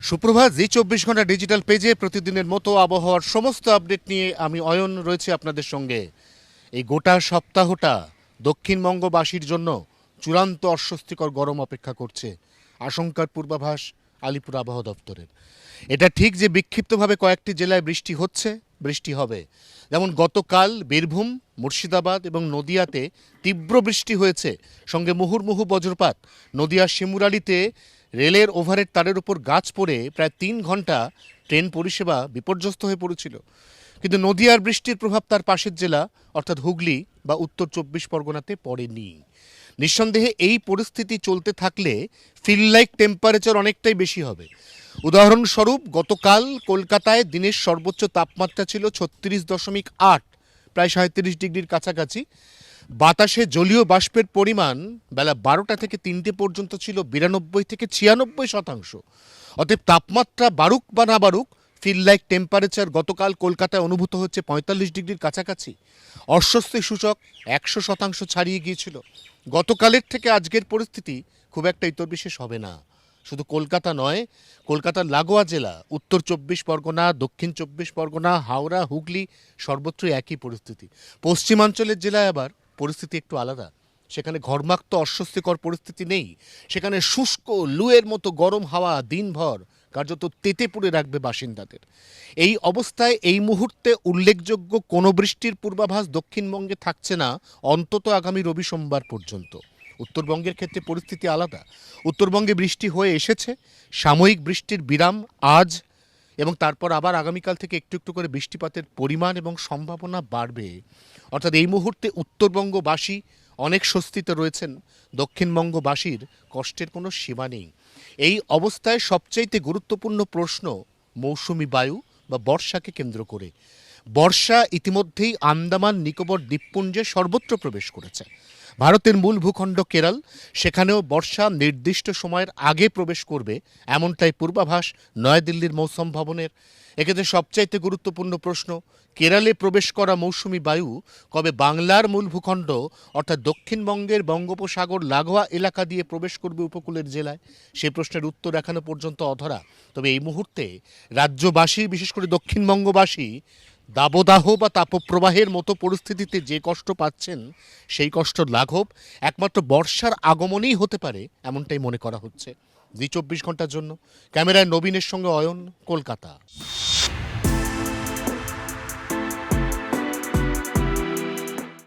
সুপ্রভাত। জি 24 ঘন্টা ডিজিটাল পেজে প্রতিদিনের মতো আবহাওয়ার সমস্ত আপডেট নিয়ে আমি অয়ন রয়েছে আপনাদের সঙ্গে। এই গোটা সপ্তাহটা দক্ষিণবঙ্গবাসীর জন্য চূড়ান্ত অস্বস্তিকর গরম অপেক্ষা করছে, আশঙ্কার পূর্বাভাস আলিপুর আবহাওয়া দপ্তরের। এটা ঠিক যে বিক্ষিপ্তভাবে কয়েকটি জেলায় বৃষ্টি হচ্ছে, বৃষ্টি হবে। যেমন গতকাল বীরভূম, মুর্শিদাবাদ এবং নদিয়াতে তীব্র বৃষ্টি হয়েছে, সঙ্গে মুহুর্মুহু বজ্রপাত। নদিয়ার শিমুরালিতে রেলের ওভারের তারের উপর গাছ পড়ে প্রায় 3 ঘন্টা ট্রেন পরিষেবা বিপর্যস্ত হয়ে পড়েছিল। কিন্তু নদিয়ার বৃষ্টির প্রভাব তার পাশের জেলা অর্থাৎ হুগলি বা উত্তর 24 পরগনাতে পড়েনি। নিঃসন্দেহে এই পরিস্থিতি চলতে থাকলে ফিল লাইক টেম্পারেচার অনেকটাই বেশি হবে। উদাহরণস্বরূপ গতকাল কলকাতায় দিনের সর্বোচ্চ তাপমাত্রা ছিল 36.8, প্রায় 37 ডিগ্রির কাছাকাছি। বাতাসে জলীয় বাষ্পের পরিমাণ বেলা 12টা থেকে 3টে পর্যন্ত ছিল 92 থেকে 96%। অতএব তাপমাত্রা বাড়ুক বা না বাড়ুক, ফিল লাইক টেম্পারেচার গতকাল কলকাতায় অনুভূত হচ্ছে 45 ডিগ্রির কাছাকাছি। অস্বস্তি সূচক 100% ছাড়িয়ে গিয়েছিল। গতকালের থেকে আজকের পরিস্থিতি খুব একটা ইতরবিশেষ হবে না। শুধু কলকাতা নয়, কলকাতার লাগোয়া জেলা উত্তর 24 পরগনা, দক্ষিণ 24 পরগনা, হাওড়া, হুগলি সর্বত্রই একই পরিস্থিতি। পশ্চিমাঞ্চলের জেলায় আবার পরিস্থিতি একটু আলাদা। সেখানে ঘর্মাক্ত অস্বস্তিকর পরিস্থিতি নেই, সেখানে শুষ্ক লুয়ের মতো গরম হাওয়া দিনভর কার্যত তেতে পুড়ে রাখবে বাসিন্দাদের। এই অবস্থায় এই মুহূর্তে উল্লেখযোগ্য কোনো বৃষ্টির পূর্বাভাস দক্ষিণবঙ্গে থাকছে না, অন্তত আগামী রবি সোমবার পর্যন্ত। উত্তরবঙ্গের ক্ষেত্রে পরিস্থিতি আলাদা। উত্তরবঙ্গে বৃষ্টি হয়ে এসেছে, সাময়িক বৃষ্টির বিরাম আজ, এবং তারপর আবার আগামীকাল থেকে একটু একটু করে বৃষ্টিপাতের পরিমাণ এবং সম্ভাবনা বাড়বে। অর্থাৎ এই মুহূর্তে উত্তরবঙ্গবাসী অনেক স্বস্তিতে রয়েছেন, দক্ষিণবঙ্গবাসীর কষ্টের কোনো সীমা নেই। এই অবস্থায় সবচাইতে গুরুত্বপূর্ণ প্রশ্ন মৌসুমি বায়ু বা বর্ষাকে কেন্দ্র করে। বর্ষা ইতিমধ্যেই আন্দামান নিকোবর দ্বীপপুঞ্জে সর্বত্র প্রবেশ করেছে। ভারতের মূল ভূখণ্ড কেরল, সেখানেও বর্ষা নির্দিষ্ট সময়ের আগে প্রবেশ করবে, এমনটাই পূর্বাভাস নয়াদিল্লির মৌসুম ভবনের। এক্ষেত্রে সবচাইতে গুরুত্বপূর্ণ প্রশ্ন, কেরলে প্রবেশ করা মৌসুমি বায়ু কবে বাংলার মূল ভূখণ্ড অর্থাৎ দক্ষিণবঙ্গের বঙ্গোপসাগর লাগোয়া এলাকা দিয়ে প্রবেশ করবে উপকূলের জেলায়? সেই প্রশ্নের উত্তর এখনো পর্যন্ত অধরা। তবে এই মুহূর্তে রাজ্যবাসী, বিশেষ করে দক্ষিণবঙ্গবাসী, দাবদাহ বা তাপপ্রবাহের মতো পরিস্থিতিতে যে কষ্ট পাচ্ছেন, সেই কষ্ট লাঘব একমাত্র বর্ষার আগমনেই হতে পারে, এমনটাই মনে করা হচ্ছে। জি 24 ঘন্টার জন্য ক্যামেরায় নবীনের সঙ্গে অয়ন, কলকাতা।